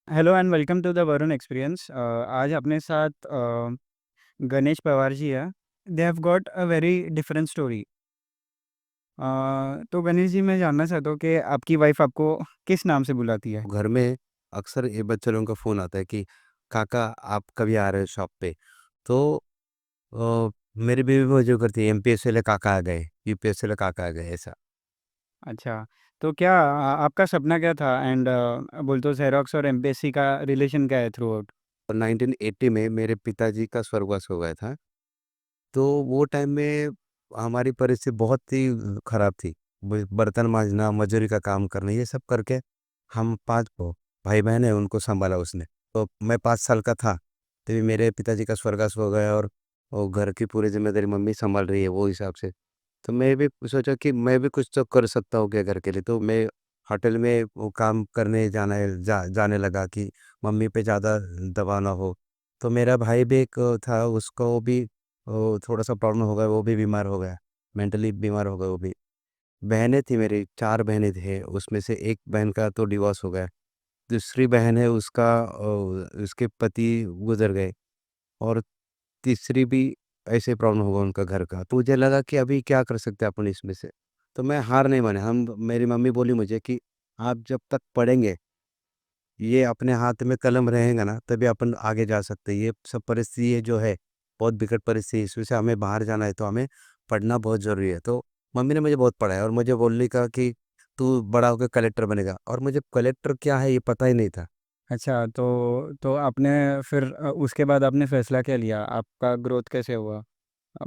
Hello and welcome to the Varun experience. आज अपने साथ गणेश पवार जी है। They have got a very different story. तो गणेश जी, मैं जानना चाहता हूँ कि आपकी वाइफ आपको किस नाम से बुलाती है? घर में अक्सर ये बच्चे लोगों का फ़ोन आता है कि काका आप कभी आ रहे हो शॉप पे? तो मेरी बीवी मुझे करती है एमपीएस वाले काका आ गए, यूपीएस वाले काका आ गए ऐसा। अच्छा, तो क्या आपका सपना क्या था? एंड बोल तो ज़ेरॉक्स और एमपीएससी का रिलेशन क्या है थ्रू आउट? और 1980 में मेरे पिताजी का स्वर्गवास हो गया था। तो वो टाइम में हमारी परिस्थिति बहुत ही खराब थी। ब बर्तन माँजना, मज़दूरी का काम करना ये सब करके हम 5 भाई-बहन हैं उनको सँभाला उसने। तो मैं 5 साल का था, तभी मेरे पिताजी का स्वर्गवास हो गया और वो घर की पूरी ज़िम्मेदारी मम्मी सँभाल रही है वो हिसाब से। तो मैं भी सोचा कि मैं भी कुछ तो कर सकता हूँ क्या घर के लिए, तो मैं होटल में वो काम करने जाने लगा कि मम्मी पे ज़्यादा दबाव ना हो। तो मेरा भाई भी एक था, उसको भी थोड़ा-सा प्रॉब्लम हो गया, वो भी बीमार हो गया, मेंटली बीमार हो गया वो भी। बहनें थी मेरी, 4 बहनें थे, उसमें से एक बहन का तो डिवोर्स हो गया। दूसरी बहन है उसका उसके पति गुज़र गए और तीसरी भी ऐसे प्रॉब्लम होगा उनका घर का। तो मुझे लगा कि अभी क्या कर सकते हैं अपन इसमें से? तो मैं हार नहीं माने, हम मेरी मम्मी बोली मुझे कि आप जब तक पढ़ेंगे, ये अपने हाथ में कलम रहेगा ना, तभी अपन आगे जा सकते हैं। ये सब परिस्थिति ये जो है, बहुत विकट परिस्थिति है, इसमें से हमें बाहर जाना है, तो हमें पढ़ना बहुत ज़रूरी है। तो मम्मी ने मुझे बहुत पढ़ाया और मुझे बोलने का कि तू बड़ा होके कलेक्टर बनेगा और मुझे कलेक्टर क्या है, ये पता ही नहीं था। अच्छा, तो आपने फिर उसके बाद आपने फ़ैसला क्या लिया? आपका ग्रोथ कैसे हुआ?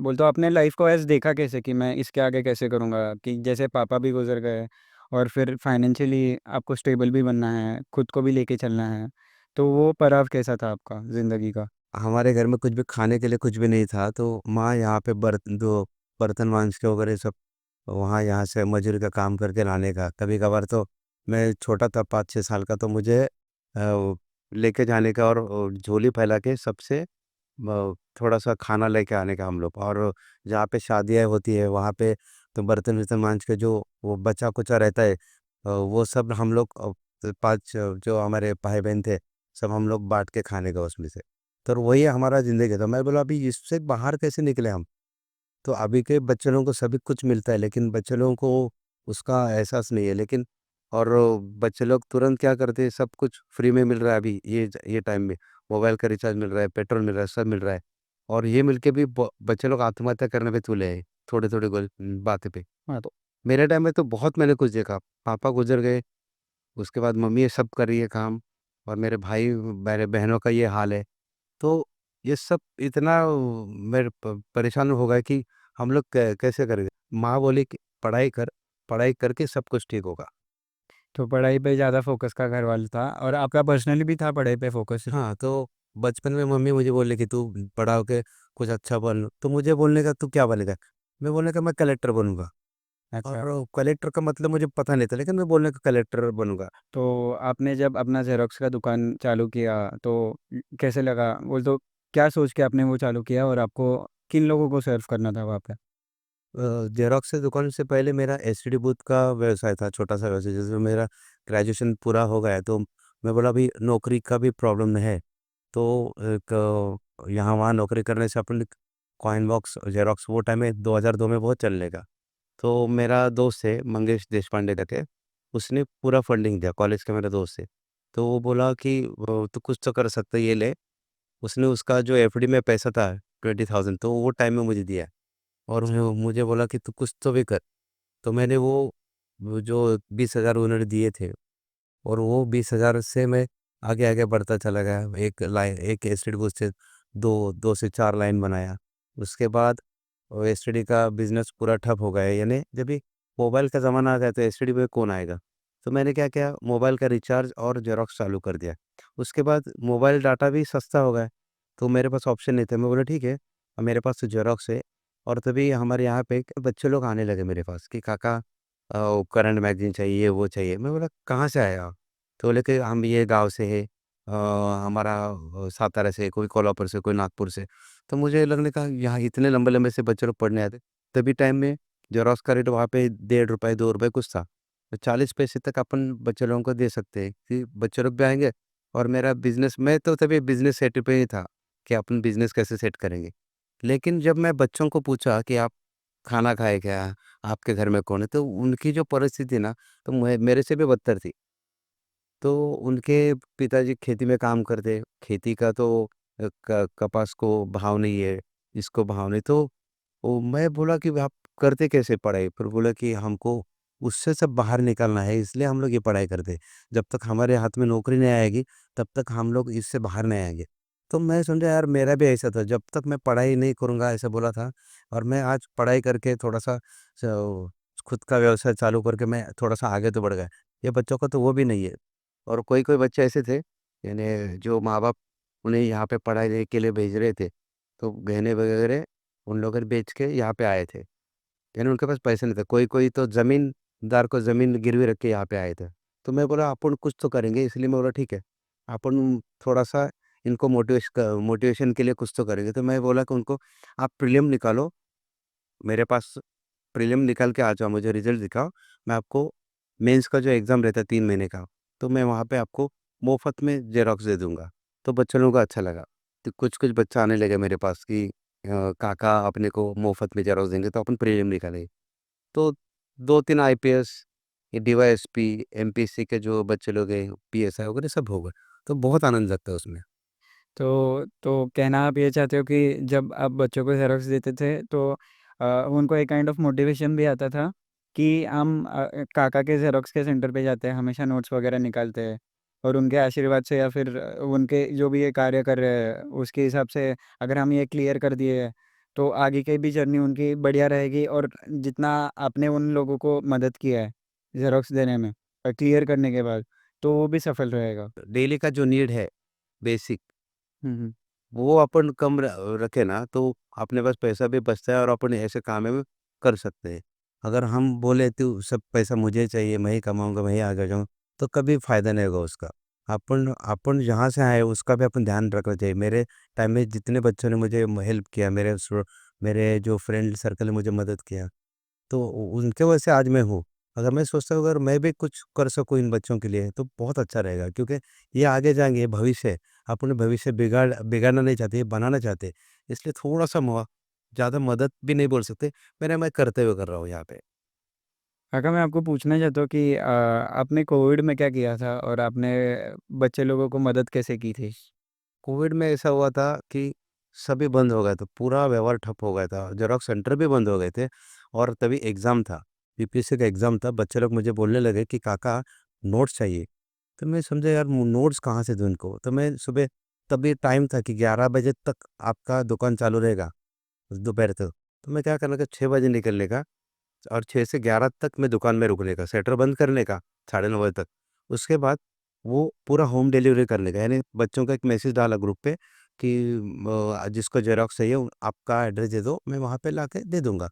बोलते हो आपने लाइफ को ऐसे देखा कैसे कि मैं इसके आगे कैसे करूँगा? कि जैसे पापा भी गुज़र गए और फिर फाइनेंशियली आपको स्टेबल भी बनना है, खुद को भी लेके चलना है। तो वो पड़ाव कैसा था आपका ज़िंदगी का? हमारे घर में कुछ भी खाने के लिए कुछ भी नहीं था, तो माँ यहाँ पे बर्तन माँज के वगैरह सब वहाँ यहाँ से मज़दूरी का काम करके लाने का। कभी-कभार तो मैं छोटा था 5-6 साल का, तो मुझे लेके जाने का और झोली फैला के सबसे थोड़ा-सा खाना लेके आने का हम लोग। और जहाँ पे शादियाँ होती है वहाँ पे तो बर्तन-वर्तन माँज के जो वो बचा-कुचा रहता है, वो सब हम लोग 5 जो हमारे भाई-बहन थे, सब हम लोग बाँट के खाने का उसमें से। तो वही हमारा ज़िंदगी था। मैं बोला अभी इससे बाहर कैसे निकले हम? तो अभी के बच्चे लोगों को सभी कुछ मिलता है, लेकिन बच्चे लोगों को उसका एहसास नहीं है। लेकिन और बच्चे लोग तुरंत क्या करते हैं, सब कुछ फ्री में मिल रहा है अभी ये टाइम में। मोबाइल का रिचार्ज मिल रहा है, पेट्रोल मिल रहा है, सब मिल रहा है। और ये मिल के भी ब बच्चे लोग आत्महत्या करने पे तुले हैं, थोड़े-थोड़े बातें पे। हाँ, तो मेरे टाइम में तो बहुत मैंने कुछ देखा। पापा गुज़र गए, उसके बाद मम्मी ये सब कर रही है काम और मेरे भाई मेरे बहनों का ये हाल है। तो ये सब इतना मैं परेशान हो गया कि हम लोग कैसे करेंगे? माँ बोली कि पढ़ाई करके सब कुछ ठीक होगा। तो पढ़ाई पे ज़्यादा फ़ोकस का घर वाला था और आपका पर्सनली भी था पढ़ाई पे फ़ोकस? हाँ, तो बचपन में मम्मी मुझे बोली कि तू बड़ा होके कुछ अच्छा बन, तो मुझे बोलने का तू क्या बनेगा? मैं बोलने का मैं कलेक्टर बनूँगा। अच्छा, और कलेक्टर का मतलब मुझे पता नहीं था, लेकिन मैं बोलने का कलेक्टर बनूँगा। तो आपने जब अपना ज़ेरॉक्स का दुकान चालू किया तो कैसे लगा? बोल तो क्या सोच के आपने वो चालू किया और आपको किन लोगों को सर्व करना था वहाँ पे? ज़ेरॉक्स की दुकान से पहले मेरा एसटीडी बूथ का व्यवसाय था, छोटा-सा व्यवसाय। जिसमें मेरा ग्रेजुएशन पूरा हो गया, तो मैं बोला अभी नौकरी का भी प्रॉब्लम है। तो एक यहाँ-वहाँ नौकरी करने से अपन कॉइन बॉक्स, ज़ेरॉक्स वो टाइम में 2002 में बहुत चलने का। तो मेरा दोस्त है मंगेश देशपांडे करके, उसने पूरा फंडिंग दिया, कॉलेज का मेरा दोस्त है। तो वो बोला कि "तू कुछ तो कर सकता है, ये ले।" उसने उसका जो एफडी में पैसा था 20,000, तो वो टाइम में मुझे दिया और मुझे बोला कि "तू कुछ तो भी कर।" तो मैंने वो जो 20,000 उन्होंने दिए थे और वो 20,000 से मैं आगे-आगे बढ़ता चला गया। एक एस्टेट बूथ से 2 से 4 लाइन बनाया। उसके बाद एसटीडी का बिज़नेस पूरा ठप हो गया, यानी जब भी मोबाइल का ज़माना आ गया तो एसटीडी पे कौन आएगा? तो मैंने क्या किया, मोबाइल का रिचार्ज और ज़ेरॉक्स चालू कर दिया। उसके बाद मोबाइल डाटा भी सस्ता हो गया, तो मेरे पास ऑप्शन नहीं था। मैं बोला ठीक है, अब मेरे पास तो ज़ेरॉक्स है। और तभी हमारे यहाँ पे बच्चे लोग आने लगे मेरे पास कि काका वो करंट मैगज़ीन चाहिए, ये वो चाहिए। मैं बोला कहाँ से आए आप? तो बोले कि हम ये गाँव से हैं, हमारा सातारा से, कोई कोल्हापुर से, कोई नागपुर से। तो मुझे लगने का यहाँ इतने लंबे-लंबे से बच्चे लोग पढ़ने आते। तभी टाइम में ज़ेरॉक्स का रेट वहाँ पे ₹1.5 ₹2 कुछ था। तो 40 पैसे तक अपन बच्चे लोगों को दे सकते हैं कि बच्चे लोग भी आएँगे और मेरा बिज़नेस, मैं तो तभी बिज़नेस सेट पे ही था कि अपन बिज़नेस कैसे सेट करेंगे। लेकिन जब मैं बच्चों को पूछा कि आप खाना खाए क्या? आपके घर में कौन है? तो उनकी जो परिस्थिति ना, तो मैं मेरे से भी बदतर थी। तो उनके पिताजी खेती में काम करते, खेती का तो क कपास को भाव नहीं है, इसको भाव नहीं, तो वो मैं बोला कि आप करते कैसे पढ़ाई? फिर बोला कि हमको उससे सब बाहर निकलना है, इसलिए हम लोग ये पढ़ाई करते हैं। जब तक हमारे हाथ में नौकरी नहीं आएगी, तब तक हम लोग इससे बाहर नहीं आएँगे। तो मैं समझा यार मेरा भी ऐसा था, जब तक मैं पढ़ाई नहीं करूँगा ऐसा बोला था, और मैं आज पढ़ाई करके थोड़ा-सा खुद का व्यवसाय चालू करके मैं थोड़ा-सा आगे तो बढ़ गया। ये बच्चों का तो वो भी नहीं है। और कोई-कोई बच्चे ऐसे थे, यानी जो माँ-बाप उन्हें यहाँ पे पढ़ाई के लिए भेज रहे थे, तो गहने वगैरह उन लोगों ने बेच के यहाँ पे आए थे। यानी उनके पास पैसे नहीं थे। कोई-कोई तो ज़मींदार को ज़मीन गिरवी रख के यहाँ पे आए थे। तो मैं बोला अपन कुछ तो करेंगे, इसलिए मैं बोला ठीक है, अपन थोड़ा-सा इनको मोटिवेशन के लिए कुछ तो करेंगे। तो मैं बोला कि उनको आप प्रीलिम निकालो, मेरे पास प्रीलिम निकाल के आ जाओ, मुझे रिज़ल्ट दिखाओ, मैं आपको मेंस का जो एग्ज़ाम रहता है 3 महीने का, तो मैं वहाँ पे आपको मुफ़्त में ज़ेरॉक्स दे दूँगा। तो बच्चे लोगों को अच्छा लगा। तो कुछ-कुछ बच्चे आने लगे मेरे पास कि काका अपने को मुफ़्त में ज़ेरॉक्स देंगे, तो अपन प्रीलिम निकालेंगे। तो 2-3 आईपीएस, ये डीवाईएसपी, एमपीएससी के जो बच्चे लोग हैं, पीएसआई वगैरह सब हो गए। तो बहुत आनंद लगता है उसमें। तो कहना आप ये चाहते हो कि जब आप बच्चों को ज़ेरॉक्स देते थे तो उनको एक काइंड ऑफ मोटिवेशन भी आता था कि हम काका के ज़ेरॉक्स के सेंटर पे जाते हैं, हमेशा नोट्स वगैरह निकालते हैं और उनके आशीर्वाद से या फिर उनके जो भी ये कार्य कर रहे हैं, उसके हिसाब से अगर हम ये क्लियर कर दिए, तो आगे की भी जर्नी उनकी बढ़िया रहेगी और जितना आपने उन लोगों को मदद किया है ज़ेरॉक्स देने में क्लियर करने के बाद, तो वो भी सफल रहेगा। डेली का जो नीड है, बेसिक, हुँ, हुँ। वो अपन कम रखे ना, तो अपने पास पैसा भी बचता है और अपन ऐसे काम में कर सकते हैं। अगर हम बोले तो सब पैसा मुझे चाहिए, मैं ही कमाऊँगा, मैं ही आगे जाऊँ, तो कभी फ़ायदा नहीं होगा उसका। अपन अपन जहाँ से आए उसका भी अपन ध्यान रखना चाहिए। मेरे टाइम में जितने बच्चों ने मुझे हेल्प किया, मेरे जो फ्रेंड सर्कल ने मुझे मदद किया, तो उनके वजह से आज मैं हूँ। अगर मैं सोचता हूँ अगर मैं भी कुछ कर सकूँ इन बच्चों के लिए तो बहुत अच्छा रहेगा, क्योंकि ये आगे जाएँगे, ये भविष्य है। अपने भविष्य बिगाड़ना नहीं चाहते, ये बनाना चाहते हैं। इसलिए थोड़ा-सा ज़्यादा मदद भी नहीं बोल सकते, मैं करते हुए कर रहा हूँ यहाँ पे। काका मैं आपको पूछना चाहता हूँ कि आपने कोविड में क्या किया था और आपने बच्चे लोगों को मदद कैसे की थी? कोविड में ऐसा हुआ था कि सभी बंद हो गए थे, पूरा व्यवहार ठप हो गया था, ज़ेरॉक्स सेंटर भी बंद हो गए थे और तभी एग्ज़ाम था, यूपीएससी का एग्ज़ाम था। बच्चे लोग मुझे बोलने लगे कि काका नोट्स चाहिए। तो मैं समझा यार नोट्स कहाँ से दूँ इनको? तो मैं सुबह, तभी टाइम था कि 11 बजे तक आपका दुकान चालू रहेगा, दोपहर तक। तो मैं क्या करने का, 6 बजे निकलने का और 6 से 11 तक मैं दुकान में रुकने का, शटर बंद करने का, साढ़े 9 बजे तक। उसके बाद वो पूरा होम डिलीवरी करने का, यानी बच्चों का एक मैसेज डाला ग्रुप पे कि जिसको ज़ेरॉक्स चाहिए आपका एड्रेस दे दो, मैं वहाँ पे लाके दे दूँगा।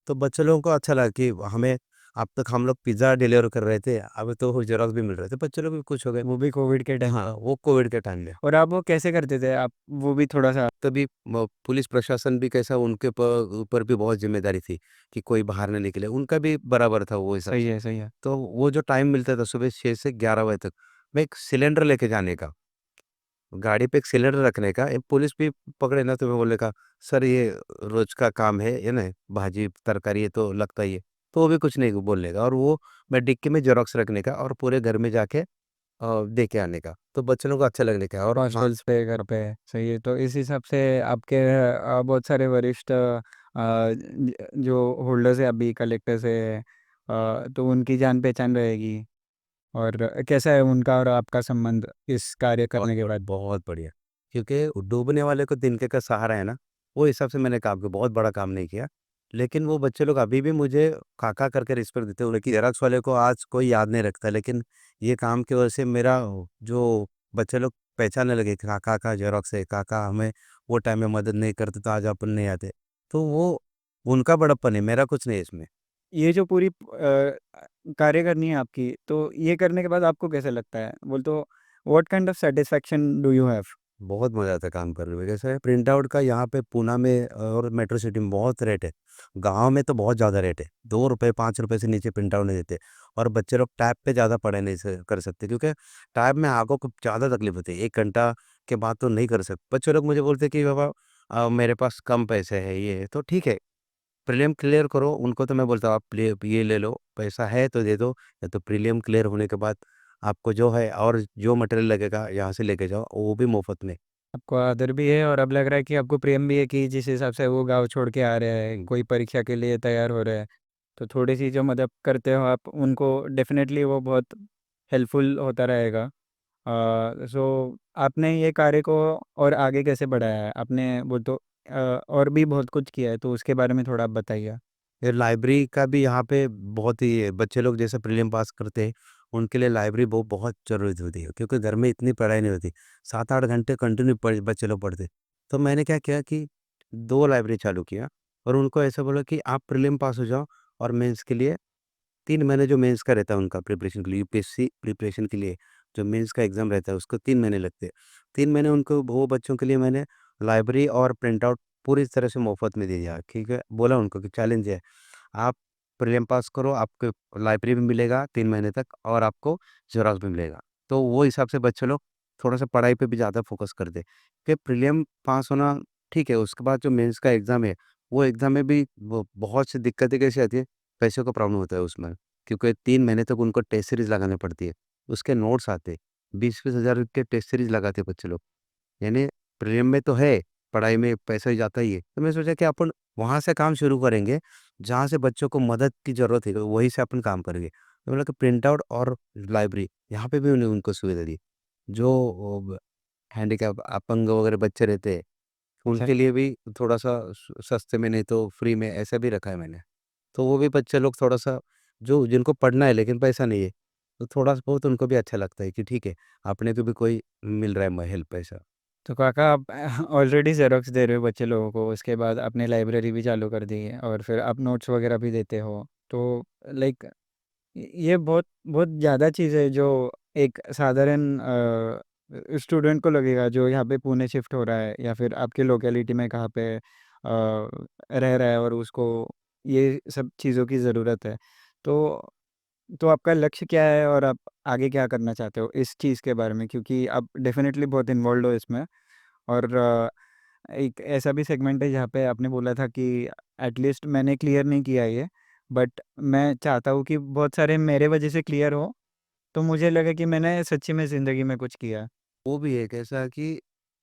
तो बच्चे लोगों को अच्छा लगा कि हमें, अब तक हम लोग पिज़्ज़ा डिलीवर कर रहे थे, अब तो ज़ेरॉक्स भी मिल रहे थे, बच्चे लोग भी खुश हो गए। वो भी कोविड के टाइम हाँ, पे। वो कोविड के टाइम में। और आप वो कैसे करते थे? आप वो भी थोड़ा-सा तभी पुलिस प्रशासन भी कैसा, उनके ऊपर भी बहुत ज़िम्मेदारी थी कि कोई बाहर ना निकले, उनका भी बराबर था वो हिसाब सही से। है, सही है। तो वो जो टाइम मिलता था सुबह 6 से 11 बजे तक, मैं एक सिलेंडर लेके जाने का, गाड़ी पे एक सिलेंडर रखने का, एक पुलिस भी पकड़े ना तो मैं बोलने का, "सर ये रोज़ का काम है ना, भाजी, तरकारी ये तो लगता ही है।" तो वो भी कुछ नहीं बोलने का, और वो मैं डिक्की में ज़ेरॉक्स रखने का और पूरे घर में जाके दे के आने का। तो बच्चों को अच्छा लगने का, और हाँ, हॉस्टल्स पे, घर पे, सही है। तो इस हिसाब से आपके बहुत सारे वरिष्ठ जो होल्डर्स हैं अभी कलेक्टर से तो उनकी जान-पहचान रहेगी और कैसा है उनका और आपका संबंध इस कार्य बहुत करने के बढ़िया, बाद? बहुत बढ़िया। क्योंकि डूबने वाले को तिनके का सहारा है ना, वो हिसाब से मैंने काम किया, बहुत बड़ा काम नहीं किया। लेकिन वो बच्चे लोग अभी भी मुझे काका करके रिस्पेक्ट देते हैं। उनकी ज़ेरॉक्स वाले को आज कोई याद नहीं रखता, लेकिन ये काम की वजह से मेरा जो बच्चे लोग पहचानने लगे कि काका का ज़ेरॉक्स है, काका हमें वो टाइम में मदद नहीं करते तो आज अपन नहीं आते। तो वो उनका बड़प्पन है, मेरा कुछ नहीं है इसमें। ये जो पूरी कार्य करनी है आपकी, तो ये करने के बाद आपको कैसा लगता है? बोले तो what kind of satisfaction do you have? बहुत मज़ा आता है काम करने में। जैसे प्रिंट आउट का यहाँ पे पूना में और मेट्रो सिटी में बहुत रेट है। गाँव में तो बहुत ज़्यादा रेट है। ₹2 ₹5 से नीचे प्रिंट आउट नहीं देते और बच्चे लोग टैब पे ज़्यादा पढ़ाई नहीं कर सकते क्योंकि टैब में आँखों को ज़्यादा तकलीफ होती है। 1 घंटा के बाद तो नहीं कर सकते। बच्चे लोग मुझे बोलते हैं कि बाबा मेरे पास कम पैसे है ये है, तो ठीक है, प्रीलिम क्लियर करो। उनको तो मैं बोलता हूँ आप ये ले लो, पैसा है तो दे दो, या तो प्रीलिम क्लियर होने के बाद आपको जो है और जो मटेरियल लगेगा यहाँ से लेके जाओ, वो भी मुफ़्त में। आपको आदर भी है और अब लग रहा है कि आपको प्रेम भी है कि जिस हिसाब से वो गाँव छोड़ के आ रहे हैं, हुँ। कोई परीक्षा के लिए तैयार हो रहे हैं, तो थोड़ी-सी जो मदद करते हो आप उनको, डेफ़िनेटली वो बहुत हेल्पफुल होता रहेगा। सो आपने ये कार्य को और आगे कैसे बढ़ाया है? आपने वो तो और भी बहुत कुछ किया है, तो उसके बारे में थोड़ा आप बताइए? ये लाइब्रेरी का भी यहाँ पे बहुत ही है, बच्चे लोग जैसे प्रीलिम पास करते हैं, उनके लिए लाइब्रेरी बहुत ज़रूरत होती है क्योंकि घर में इतनी पढ़ाई नहीं होती। 7-8 घंटे कंटिन्यू बच्चे लोग पढ़ते। तो मैंने क्या किया कि 2 लाइब्रेरी चालू किया और उनको ऐसा बोला कि आप प्रीलिम पास हो जाओ और मेंस के लिए 3 महीने जो मेंस का रहता है उनका प्रिपरेशन के लिए, यूपीएससी प्रिपरेशन के लिए जो मेंस का एग्ज़ाम रहता है उसको 3 महीने लगते हैं। 3 महीने उनको वो बच्चों के लिए मैंने लाइब्रेरी और प्रिंट आउट पूरी तरह से मुफ़्त में दे दिया, ठीक है? बोला उनको कि चैलेंज है, आप प्रीलिम पास करो, आपको लाइब्रेरी भी मिलेगा 3 महीने तक और आपको ज़ेरॉक्स भी मिलेगा। तो वो हिसाब से बच्चे लोग थोड़ा-सा पढ़ाई पे भी ज़्यादा फ़ोकस करते हैं कि प्रीलिम पास होना ठीक है, उसके बाद जो मेंस का एग्ज़ाम है, वो एग्ज़ाम में भी वो बहुत सी दिक्कतें कैसी आती है, पैसों का प्रॉब्लम होता है उसमें। क्योंकि 3 महीने तक उनको टेस्ट सीरीज़ लगानी पड़ती है। उसके नोट्स आते, 20-20 हज़ार के टेस्ट सीरीज़ लगाते बच्चे लोग। यानी प्रीलिम में तो है, पढ़ाई में पैसा ही जाता ही है। तो मैं सोचा कि अपन वहाँ से काम शुरू करेंगे, जहाँ से बच्चों को मदद की ज़रूरत है, वहीं से अपन काम करेंगे। तो बोला कि प्रिंट आउट और लाइब्रेरी, यहाँ पे भी उन्हें उनको सुविधा दी। जो हैंडीकैप अपंग वगैरह बच्चे रहते हैं, उनके लिए भी थोड़ा-सा सस्ते में नहीं तो फ्री में ऐसा भी रखा है मैंने। तो वो भी बच्चे लोग थोड़ा-सा जो जिनको पढ़ना है लेकिन पैसा नहीं है, तो थोड़ा-बहुत उनको भी अच्छा लगता है कि ठीक है, अपने को भी कोई मिल रहा है म हेल्प पैसा। तो काका आप ऑलरेडी ज़ेरॉक्स दे रहे हो बच्चे लोगों को, उसके बाद आपने लाइब्रेरी भी चालू कर दी है और फिर आप नोट्स वगैरह भी देते हो। तो लाइक ये बहुत बहुत ज़्यादा चीज़ है जो एक साधारण स्टूडेंट को लगेगा जो यहाँ पे पुणे शिफ्ट हो रहा है या फिर आपके लोकेलिटी में कहाँ पे रह रहा है और उसको ये सब चीज़ों की ज़रूरत है। तो आपका लक्ष्य क्या है और आप आगे क्या करना चाहते हो इस चीज़ के बारे में? क्योंकि आप डेफ़िनेटली बहुत इन्वॉल्वड हो इसमें और एक ऐसा भी सेगमेंट है जहाँ पे आपने बोला था कि एटलीस्ट मैंने क्लियर नहीं किया ये, बट मैं चाहता हूँ कि बहुत सारे मेरे वजह से क्लियर हो, तो मुझे लगे कि मैंने सच्ची में ज़िंदगी में कुछ किया। वो भी एक ऐसा कि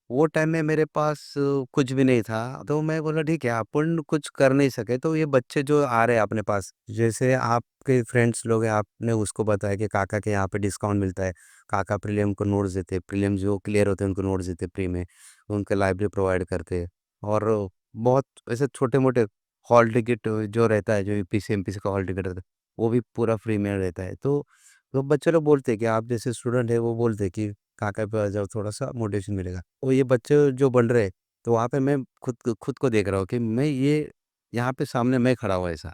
वो टाइम में मेरे पास कुछ भी नहीं था, तो मैं बोला ठीक है अपन कुछ कर नहीं सके तो ये बच्चे जो आ रहे हैं अपने पास, जैसे आपके फ्रेंड्स लोग हैं, आपने उसको बताया कि काका के यहाँ पे डिस्काउंट मिलता है, काका प्रीलियम को नोट्स देते हैं, प्रीलियम जो क्लियर होते हैं उनको नोट्स देते हैं फ्री में, उनके लाइब्रेरी प्रोवाइड करते हैं और बहुत ऐसे छोटे-मोटे हॉल टिकट जो रहता है, जो यूपीसी एमपीसी का हॉल टिकट रहता है, वो भी पूरा फ्री में रहता है। तो बच्चे लोग बोलते हैं कि आप जैसे स्टूडेंट है वो बोलते हैं कि काका पे आ जाओ थोड़ा-सा मोटिवेशन मिलेगा। और ये बच्चे जो बन रहे हैं, तो वहाँ पे मैं खुद को देख रहा हूँ कि मैं ये यहाँ पे सामने मैं खड़ा हूँ ऐसा,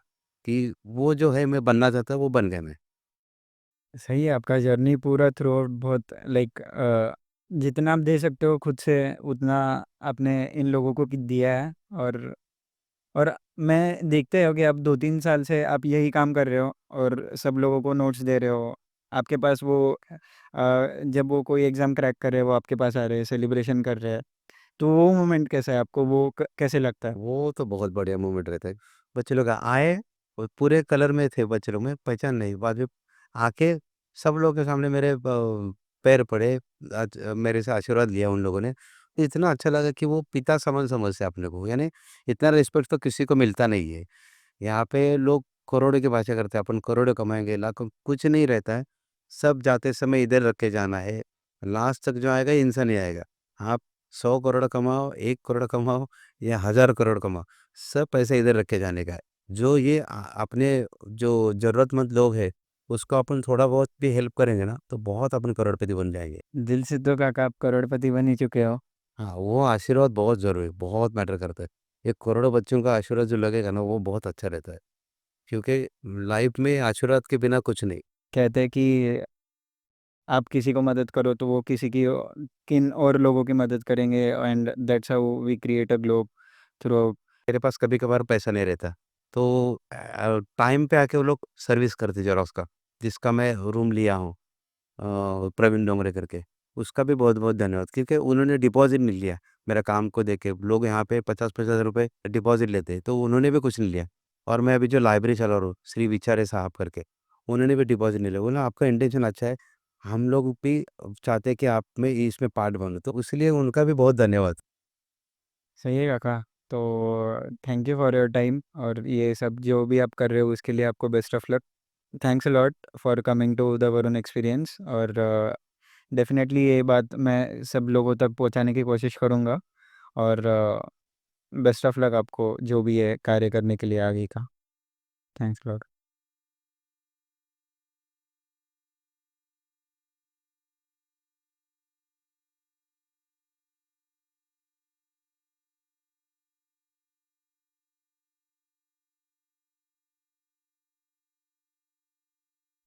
कि वो जो है मैं बनना चाहता वो बन गया मैं। सही है आपका जर्नी पूरा थ्रू आउट बहुत लाइक जितना आप दे सकते हो खुद से उतना आपने इन लोगों को दिया है और मैं देखते हो कि आप 2-3 साल से आप यही काम कर रहे हो और सब लोगों को नोट्स दे रहे हो। आपके पास वो जब वो कोई एग्ज़ाम क्रैक कर रहे हैं, वो आपके पास आ रहे हैं, सेलिब्रेशन कर रहे हैं। तो वो मोमेंट कैसा है आपको? वो कैसे लगता है? वो तो बहुत बढ़िया मोमेंट रहता है। बच्चे लोग आए और पूरे कलर में थे बच्चे लोग, मैं पहचान नहीं, बाद में आके सब लोगों के सामने मेरे पैर पड़े, मेरे से आशीर्वाद लिया उन लोगों ने। इतना अच्छा लगा कि वो पिता समान समझते हैं अपने को, यानी इतना रिस्पेक्ट तो किसी को मिलता नहीं है। यहाँ पे लोग करोड़ों की भाषा करते हैं, अपन करोड़ों कमाएँगे, लाखों, कुछ नहीं रहता है। सब जाते समय इधर रख के जाना है, लास्ट तक जो आएगा इंसान ही आएगा। आप 100 करोड़ कमाओ, 1 करोड़ कमाओ या 1000 करोड़ कमाओ, सब पैसा इधर रख के जाने का है। जो ये अपने जो ज़रूरतमंद लोग हैं, उसको अपन थोड़ा बहुत भी हेल्प करेंगे ना, तो बहुत अपन करोड़पति बन जाएँगे। दिल से तो काका आप करोड़पति बन ही चुके हो। हाँ, वो आशीर्वाद बहुत ज़रूरी है, बहुत मैटर करता है। ये करोड़ों बच्चों का आशीर्वाद जो लगेगा ना, वो बहुत अच्छा रहता है। क्योंकि लाइफ में आशीर्वाद के बिना कुछ नहीं। कहते हैं कि आप किसी को मदद करो तो वो किसी की किन और लोगों की मदद करेंगे, and that's how we create a globe through. मेरे पास कभी-कभार पैसा नहीं रहता, तो टाइम पे आके वो लोग सर्विस करते ज़ेरॉक्स का, जिसका मैं रूम लिया हूँ प्रवीण डोंगरे करके। उसका भी बहुत-बहुत धन्यवाद क्योंकि उन्होंने डिपॉज़िट नहीं लिया, मेरा काम को देख के। लोग यहाँ पे 50-50 रुपए डिपॉज़िट लेते हैं, तो उन्होंने भी कुछ नहीं लिया। और मैं अभी जो लाइब्रेरी चला रहा हूँ, श्री विचारे साहब करके, उन्होंने भी डिपॉज़िट नहीं लिया। बोला आपका इंटेंशन अच्छा है, हम लोग भी चाहते हैं कि आप में इसमें पार्ट बनो, तो इसलिए उनका भी बहुत धन्यवाद। सही है काका। तो thank you for your time, और ये सब जो भी आप कर रहे हो उसके लिए आपको best of luck. Thanks a lot for coming to the Varun experience, और डेफिनेटली ये बात मैं सब लोगों तक पहुंचाने की कोशिश करूंगा। और बेस्ट ऑफ लक आपको जो भी है कार्य करने के लिए आगे का। Thanks lot.